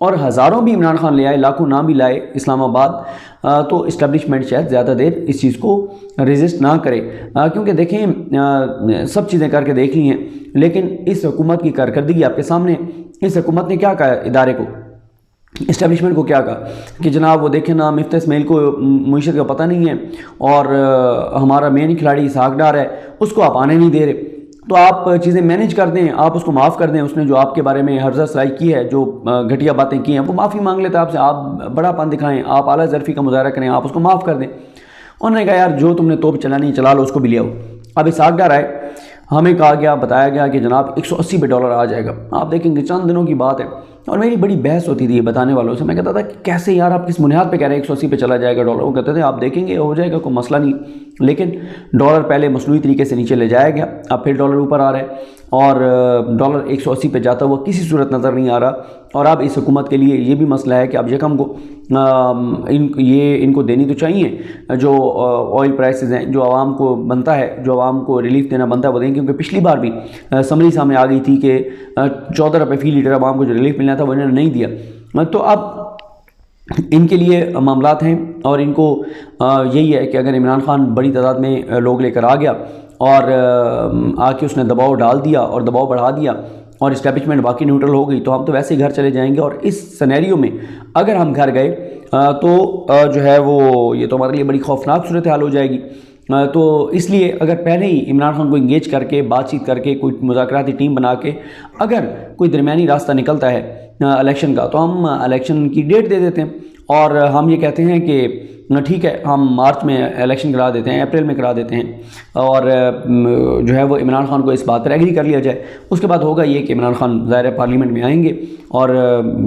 اور ہزاروں بھی عمران خان لے آئے، لاکھوں نام بھی لائے اسلام آباد، تو اسٹیبلشمنٹ شاید زیادہ دیر اس چیز کو ریزسٹ نہ کرے، کیونکہ دیکھیں سب چیزیں کر کے دیکھ لی ہیں، لیکن اس حکومت کی کارکردگی آپ کے سامنے، اس حکومت نے کیا کہا ادارے کو، اسٹیبلشمنٹ کو کیا کہا کہ جناب وہ دیکھیں نا مفتاح اسماعیل کو معیشت کا پتہ نہیں ہے، اور ہمارا مین کھلاڑی اسحاق ڈار ہے اس کو آپ آنے نہیں دے رہے، تو آپ چیزیں مینیج کر دیں، آپ اس کو معاف کر دیں، اس نے جو آپ کے بارے میں ہرزہ سرائی کی ہے، جو گھٹیا باتیں کی ہیں، وہ معافی مانگ لیتا ہے آپ سے، آپ بڑا پن دکھائیں، آپ اعلیٰ ظرفی کا مظاہرہ کریں، آپ اس کو معاف کر دیں۔ انہوں نے کہا یار جو تم نے توپ چلانی چلا لو، اس کو بھی لے آؤ۔ اب اسحاق ڈار آئے، ہمیں کہا گیا، بتایا گیا کہ جناب $180 آ جائے گا، آپ دیکھیں گے چند دنوں کی بات ہے، اور میری بڑی بحث ہوتی تھی یہ بتانے والوں سے، میں کہتا تھا کہ کیسے یار آپ کس بنیاد پہ کہہ رہے ہیں 180 پہ چلا جائے گا ڈالر، وہ کہتے تھے آپ دیکھیں گے ہو جائے گا، کوئی مسئلہ نہیں، لیکن ڈالر پہلے مصنوعی طریقے سے نیچے لے جایا گیا، اب پھر ڈالر اوپر آ رہا ہے، اور ڈالر 180 پہ جاتا ہوا کسی صورت نظر نہیں آ رہا، اور اب اس حکومت کے لیے یہ بھی مسئلہ ہے کہ اب یکم کو ان کو دینی تو چاہیے جو آئل پرائسز ہیں، جو عوام کو بنتا ہے، جو عوام کو ریلیف دینا بنتا ہے وہ دیں، کیونکہ پچھلی بار بھی سمری سامنے آ گئی تھی کہ 14 روپے فی لیٹر عوام کو جو ریلیف ملنا تھا وہ انہوں نے نہیں دیا، تو اب ان کے لیے معاملات ہیں، اور ان کو یہی ہے کہ اگر عمران خان بڑی تعداد میں لوگ لے کر آ گیا اور آ کے اس نے دباؤ ڈال دیا اور دباؤ بڑھا دیا اور اسٹیبلشمنٹ باقی نیوٹرل ہو گئی، تو ہم تو ویسے ہی گھر چلے جائیں گے، اور اس سینیریو میں اگر ہم گھر گئے تو جو ہے وہ یہ تو ہمارے لیے بڑی خوفناک صورتحال ہو جائے گی۔ تو اس لیے اگر پہلے ہی عمران خان کو انگیج کر کے بات چیت کر کے کوئی مذاکراتی ٹیم بنا کے اگر کوئی درمیانی راستہ نکلتا ہے الیکشن کا، تو ہم الیکشن کی ڈیٹ دے دیتے ہیں، اور ہم یہ کہتے ہیں کہ ٹھیک ہے ہم مارچ میں الیکشن کرا دیتے ہیں، اپریل میں کرا دیتے ہیں، اور جو ہے وہ عمران خان کو اس بات پر ایگری کر لیا جائے۔ اس کے بعد ہوگا یہ کہ عمران خان ظاہر پارلیمنٹ میں آئیں گے اور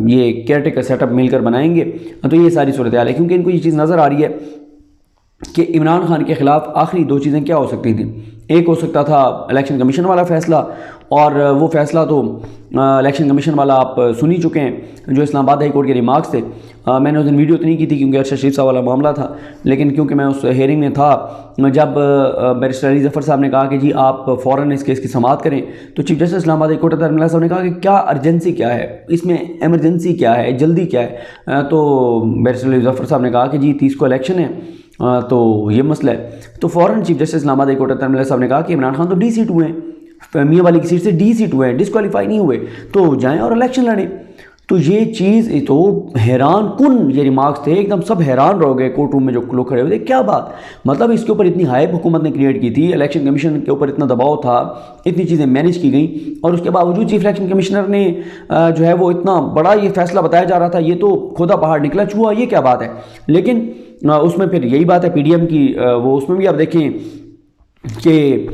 یہ کیئر ٹیکر سیٹ اپ مل کر بنائیں گے، تو یہ ساری صورتحال ہے، کیونکہ ان کو یہ چیز نظر آ رہی ہے کہ عمران خان کے خلاف آخری دو چیزیں کیا ہو سکتی تھیں، ایک ہو سکتا تھا الیکشن کمیشن والا فیصلہ، اور وہ فیصلہ تو الیکشن کمیشن والا آپ سن ہی چکے ہیں، جو اسلام آباد ہائی کورٹ کے ریمارکس تھے، میں نے اس دن ویڈیو تو نہیں کی تھی کیونکہ ارشد شریف صاحب والا معاملہ تھا، لیکن کیونکہ میں اس ہیئرنگ میں تھا، جب بیرسٹر علی ظفر صاحب نے کہا کہ جی آپ فوراً اس کیس کی سماعت کریں، تو چیف جسٹس اسلام آباد ہائی کورٹ عطا اللہ صاحب نے کہا کہ کیا ارجنسی کیا ہے اس میں، ایمرجنسی کیا ہے، جلدی کیا ہے، تو بیرسٹر علی ظفر صاحب نے کہا کہ جی 30 کو الیکشن ہے، تو یہ مسئلہ ہے، تو فوراً چیف جسٹس اسلام آباد ہائی کورٹ عطا اللہ صاحب نے کہا کہ عمران خان تو ڈی سیٹ ہوئے ہیں، میاں والی کی سیٹ سے ڈی سیٹ ہوئے ہیں، ڈسکوالیفائی نہیں ہوئے، تو جائیں اور الیکشن لڑیں۔ تو یہ چیز تو حیران کن یہ ریمارکس تھے، ایک دم سب حیران رہ گئے کورٹ روم میں جو لوگ کھڑے ہوئے تھے، کیا بات، مطلب اس کے اوپر اتنی ہائپ حکومت نے کریٹ کی تھی، الیکشن کمیشن کے اوپر اتنا دباؤ تھا، اتنی چیزیں مینیج کی گئیں، اور اس کے باوجود چیف الیکشن کمشنر نے جو ہے وہ اتنا بڑا یہ فیصلہ بتایا جا رہا تھا، یہ تو خدا پہاڑ نکلا چوہا، یہ کیا بات ہے، لیکن اس میں پھر یہی بات ہے پی ڈی ایم کی، وہ اس میں بھی آپ دیکھیں کہ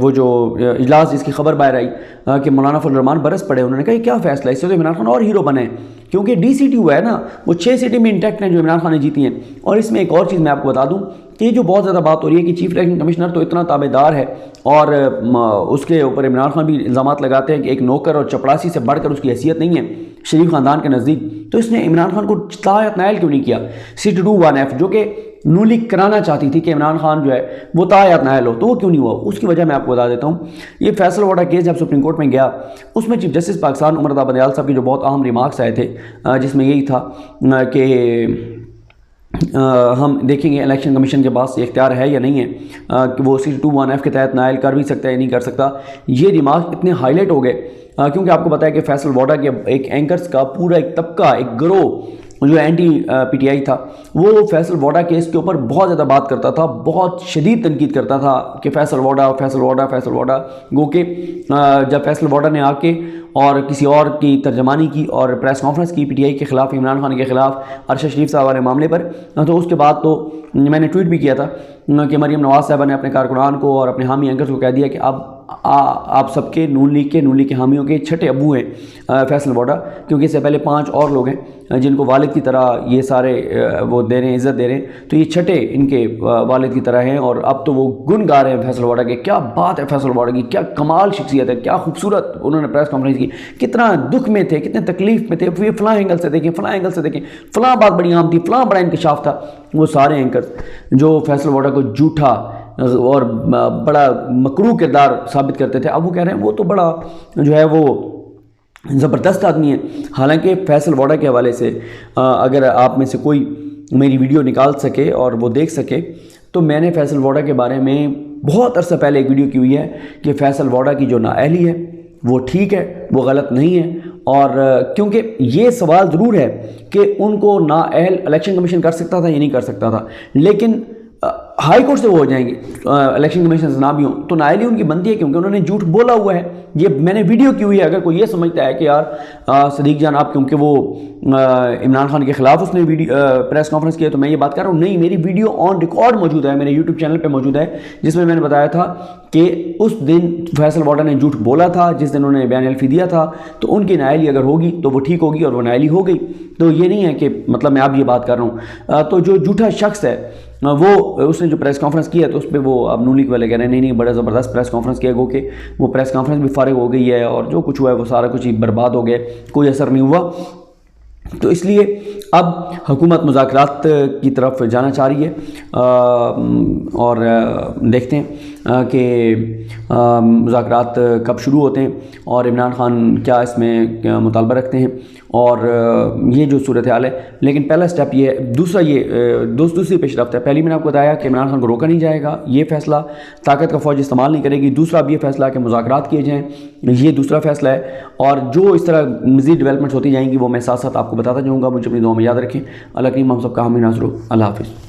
وہ جو اجلاس جس کی خبر باہر آئی کہ مولانا فضل الرحمان برس پڑے، انہوں نے کہا یہ کیا فیصلہ ہے، اس سے تو عمران خان اور ہیرو بنے، کیونکہ ڈی سی ٹی ہوا ہے نا، وہ 6 سیٹیں بھی انٹیکٹ ہیں جو عمران خان نے جیتی ہیں۔ اور اس میں ایک اور چیز میں آپ کو بتا دوں کہ یہ جو بہت زیادہ بات ہو رہی ہے کہ چیف الیکشن کمشنر تو اتنا تابع دار ہے، اور اس کے اوپر عمران خان بھی الزامات لگاتے ہیں کہ ایک نوکر اور چپڑاسی سے بڑھ کر اس کی حیثیت نہیں ہے شریف خاندان کے نزدیک، تو اس نے عمران خان کو طاعت نائل کیوں نہیں کیا، CT21F جو کہ نو لیگ کرانا چاہتی تھی کہ عمران خان جو ہے وہ طاعت نائل ہو، تو وہ کیوں نہیں ہوا، اس کی وجہ میں آپ کو بتا دیتا ہوں۔ یہ فیصل واڈا کیس جب سپریم کورٹ میں گیا، اس میں چیف جسٹس پاکستان عمر رضا بندیال صاحب کے جو بہت اہم ریمارکس آئے تھے، جس میں یہی تھا کہ ہم دیکھیں گے الیکشن کمیشن کے پاس یہ اختیار ہے یا نہیں ہے کہ وہ CT21F کے تحت نائل کر بھی سکتا ہے یا نہیں کر سکتا۔ یہ ریمارک اتنے ہائی لائٹ ہو گئے کیونکہ آپ کو پتہ ہے کہ فیصل واڈا کے ایک اینکرز کا پورا ایک طبقہ، ایک گروہ جو اینٹی پی ٹی آئی تھا، وہ فیصل واڈا کیس کے اوپر بہت زیادہ بات کرتا تھا، بہت شدید تنقید کرتا تھا کہ فیصل واڈا فیصل واڈا فیصل واڈا، گو کہ جب فیصل واڈا نے آ کے اور کسی اور کی ترجمانی کی اور پریس کانفرنس کی پی ٹی آئی کے خلاف، عمران خان کے خلاف، ارشد شریف صاحب والے معاملے پر، تو اس کے بعد تو میں نے ٹویٹ بھی کیا تھا کہ مریم نواز صاحبہ نے اپنے کارکنان کو اور اپنے حامی اینکرز کو کہہ دیا کہ اب آپ سب کے نون لیگ کے حامیوں کے چھٹے ابو ہیں فیصل واڈا، کیونکہ اس سے پہلے 5 اور لوگ ہیں جن کو والد کی طرح یہ سارے وہ دے رہے ہیں، عزت دے رہے ہیں، تو یہ چھٹے ان کے والد کی طرح ہیں، اور اب تو وہ گن گا رہے ہیں فیصل واڈا کے، کیا بات ہے فیصل واڈا کی، کیا کمال شخصیت ہے، کیا خوبصورت انہوں نے پریس کانفرنس کی، کتنا دکھ میں تھے، کتنے تکلیف میں تھے، پھر فلاں اینگل سے دیکھیں، فلاں اینگل سے دیکھیں، فلاں بات بڑی عام تھی، فلاں بڑا انکشاف تھا۔ وہ سارے اینکرز جو فیصل واڈا کو جھوٹا اور بڑا مکروہ کردار ثابت کرتے تھے، اب وہ کہہ رہے ہیں وہ تو بڑا جو ہے وہ زبردست آدمی ہے. حالانکہ فیصل ووڈا کے حوالے سے اگر آپ میں سے کوئی میری ویڈیو نکال سکے اور وہ دیکھ سکے تو میں نے فیصل ووڈا کے بارے میں بہت عرصہ پہلے ایک ویڈیو کی ہوئی ہے کہ فیصل ووڈا کی جو نااہلی ہے وہ ٹھیک ہے، وہ غلط نہیں ہے. اور کیونکہ یہ سوال ضرور ہے کہ ان کو نااہل الیکشن کمیشن کر سکتا تھا یا نہیں کر سکتا تھا، لیکن ہائی کورٹ سے وہ ہو جائیں گے الیکشن کمیشن سے نہ بھی ہوں تو نااہلی ان کی بنتی ہے کیونکہ انہوں نے جھوٹ بولا ہوا ہے. یہ میں نے ویڈیو کی ہوئی ہے. اگر کوئی یہ سمجھتا ہے کہ یار صدیق جان آپ کیونکہ وہ عمران خان کے خلاف اس نے پریس کانفرنس کیا تو میں یہ بات کر رہا ہوں، نہیں، میری ویڈیو آن ریکارڈ موجود ہے، میرے یوٹیوب چینل پہ موجود ہے، جس میں نے بتایا تھا کہ اس دن فیصل ووڈا نے جھوٹ بولا تھا جس دن انہوں نے بیان الفی دیا تھا، تو ان کی نااہلی اگر ہوگی تو وہ ٹھیک ہوگی اور وہ نااہلی ہو گئی. تو یہ نہیں ہے کہ مطلب میں اب یہ بات کر رہا ہوں. تو جو جھوٹا شخص ہے وہ اس نے جو پریس کانفرنس کیا تو اس پہ وہ اب نون لیگ والے کہہ رہے ہیں نہیں بڑا زبردست پریس کانفرنس کیا گو کہ وہ پریس کانفرنس بھی فارغ ہو گئی ہے اور جو کچھ ہوا ہے وہ سارا کچھ ہی برباد ہو گیا، کوئی اثر نہیں ہوا. تو اس لیے اب حکومت مذاکرات کی طرف جانا چاہ رہی ہے اور دیکھتے ہیں کہ مذاکرات کب شروع ہوتے ہیں اور عمران خان کیا اس میں مطالبہ رکھتے ہیں اور یہ جو صورتحال ہے. لیکن پہلا سٹیپ یہ ہے. دوسرا یہ دوسری پیش رفت ہے. پہلی میں نے آپ کو بتایا کہ عمران خان کو روکا نہیں جائے گا، یہ فیصلہ طاقت کا فوج استعمال نہیں کرے گی. دوسرا اب یہ فیصلہ کہ مذاکرات کیے جائیں، یہ دوسرا فیصلہ ہے. اور جو اس طرح مزید ڈیولپمنٹس ہوتی جائیں گی وہ میں ساتھ ساتھ آپ کو بتاتا جاؤں گا. مجھے اپنی دعا میں یاد رکھیں. اللہ کریم ہم سب کا حامی ناصر ہو. اللہ حافظ.